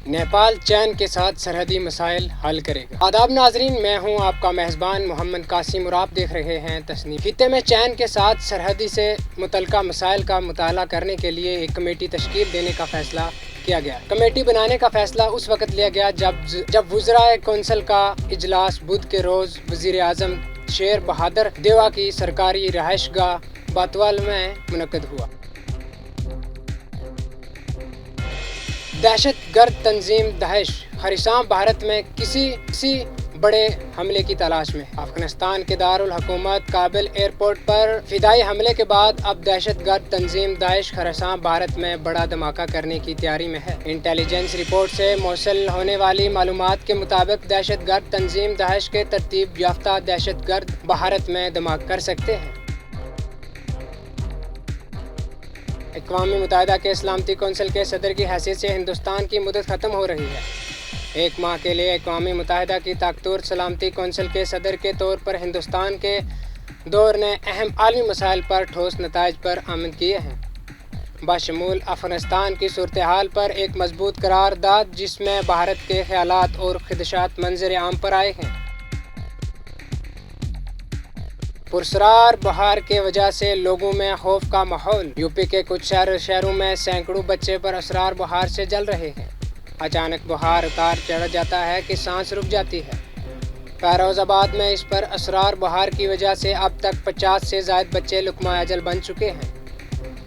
नेपाल चैन के साथ सरहदी मसाइल हल करेगा। आदाब नाजरीन, मैं हूं आपका मेज़बान मोहम्मद कासिम और आप देख रहे हैं तस्नीम। खित्ते में चैन के साथ सरहदी से मुतल्लिका मसाइल का मुताला करने के लिए एक कमेटी तश्कील देने का फैसला किया गया। कमेटी बनाने का फैसला उस वक्त लिया गया जब वज़राए कौंसिल का इजलास बुध के रोज़ वज़ीर आज़म शेर बहादुर देवा की सरकारी रहायशगाह बातवाल में मुनक्कद हुआ। दहशत गर्द तंजीम दाइश खरिसां भारत में किसी बड़े हमले की तलाश में। अफगानिस्तान के दारुल हुकूमत काबिल एयरपोर्ट पर फिदाई हमले के बाद अब दहशत गर्द तंजीम दाइश खरिसां भारत में बड़ा धमाका करने की तैयारी में है। इंटेलिजेंस रिपोर्ट से मौसूल होने वाली मालूमात के मुताबिक दहशत गर्द तंजीम दाइश के तरतीब याफ्ता दहशत गर्द भारत में धमाका कर सकते हैं। अक़वाम मुत्तहिदा के सलामती कौंसिल के सदर की हैसियत से हिंदुस्तान की मुद्दत ख़त्म हो रही है। एक माह के लिए अक़वाम मुत्तहिदा की ताकतवर सलामती कौंसिल के सदर के तौर पर हिंदुस्तान के दौर ने अहम आलमी मसाइल पर ठोस नताइज पर आमद किए हैं, बशमूल अफ़गानिस्तान की सूरत हाल पर एक मजबूत करारदाद जिसमें भारत के ख़यालात और ख़दशात मंजर आम पर आए हैं। पुरस्रार बहार के वजह से लोगों में खौफ का माहौल। यूपी के कुछ शहरों में सैकड़ों बच्चे पर असरार बुखार से जल रहे हैं। अचानक बुखार उतार चढ़ जाता है कि सांस रुक जाती है। फैरोज़ाबाद में इस पर असरार बुखार की वजह से अब तक 50 से ज़ायद बच्चे लुक़मा अजल बन चुके हैं।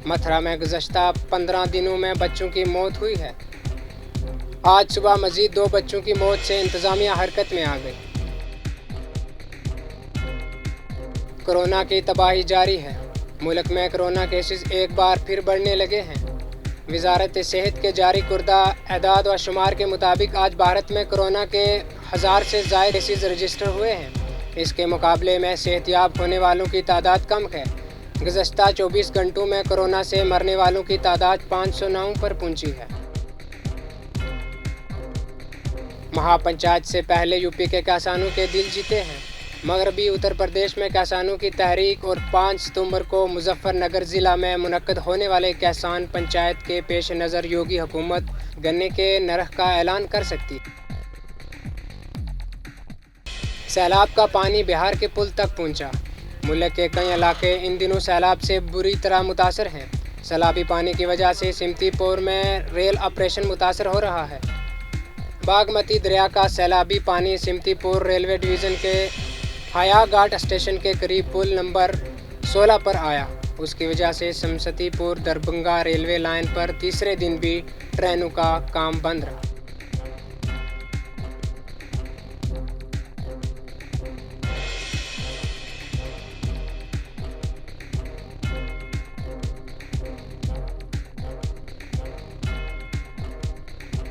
मथुरा में गुज़श्ता 15 दिनों में बच्चों की मौत हुई है। आज सुबह मज़ीद 2 बच्चों की मौत से इंतज़ामिया हरकत में आ गई। कोरोना की तबाही जारी है। मुल्क में कोरोना केसेस एक बार फिर बढ़ने लगे हैं। वज़ारत सेहत के जारी कुर्दा एदाद व शुमार के मुताबिक आज भारत में कोरोना के 1000 से ज़ायद केसेस रजिस्टर हुए हैं। इसके मुकाबले में सेहतयाब होने वालों की तादाद कम है। गुज़श्ता 24 घंटों में कोरोना से मरने वालों की तादाद 509 पर पहुंची है। महापंचायत से पहले यूपी के किसानों के दिल जीते हैं। मगरबी उत्तर प्रदेश में किसानों की तहरीक और 5 सितंबर को मुजफ्फरनगर ज़िला में मुनक्कद होने वाले किसान पंचायत के पेश नज़र योगी हुकूमत गन्ने के नरख का ऐलान कर सकती है। सैलाब का पानी बिहार के पुल तक पहुंचा। मुल्क के कई इलाके इन दिनों सैलाब से बुरी तरह मुतासर हैं। सैलाबी पानी की वजह से सिमतीपुर में रेल ऑपरेशन मुतासर हो रहा है। बागमती दरिया का सैलाबी पानी सिमतीपुर रेलवे डिवीज़न के हाया घाट स्टेशन के करीब पुल नंबर 16 पर आया। उसकी वजह से समस्तीपुर दरभंगा रेलवे लाइन पर तीसरे दिन भी ट्रेनों का काम बंद रहा।